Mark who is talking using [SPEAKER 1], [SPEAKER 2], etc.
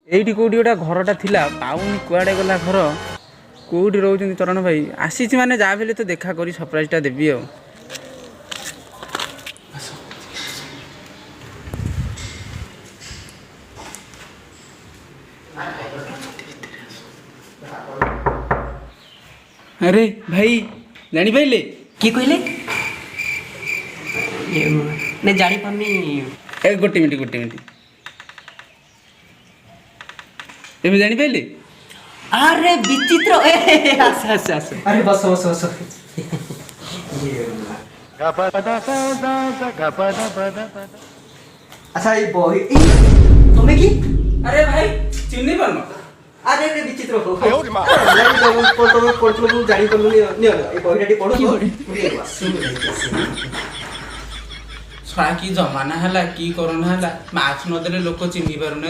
[SPEAKER 1] eighty कोउटी गोटा घरटा थिला पाउनी कुआडे गला घर कोउटी रहउछन चरण भाई आसीछि माने जा भेले तो देखा करी सरप्राइजटा देबी आ अरे भाई जानी पाइले
[SPEAKER 2] कि कहले ने जानी पानी
[SPEAKER 1] ए गोटे मिनिट एबे जानी पाइले
[SPEAKER 2] अरे विचित्र आस अरे बस अच्छा ये बॉय तुम्हें की
[SPEAKER 1] अरे भाई चिन्नी पारनो
[SPEAKER 2] अरे रे विचित्र हो तुम्हें पढ़लो जानी पारलो नि ए बॉयटी पढ़ो
[SPEAKER 1] छुआ की जमाना है कि कोरोना है मास्क नदेले लोक चिन्ही पारुना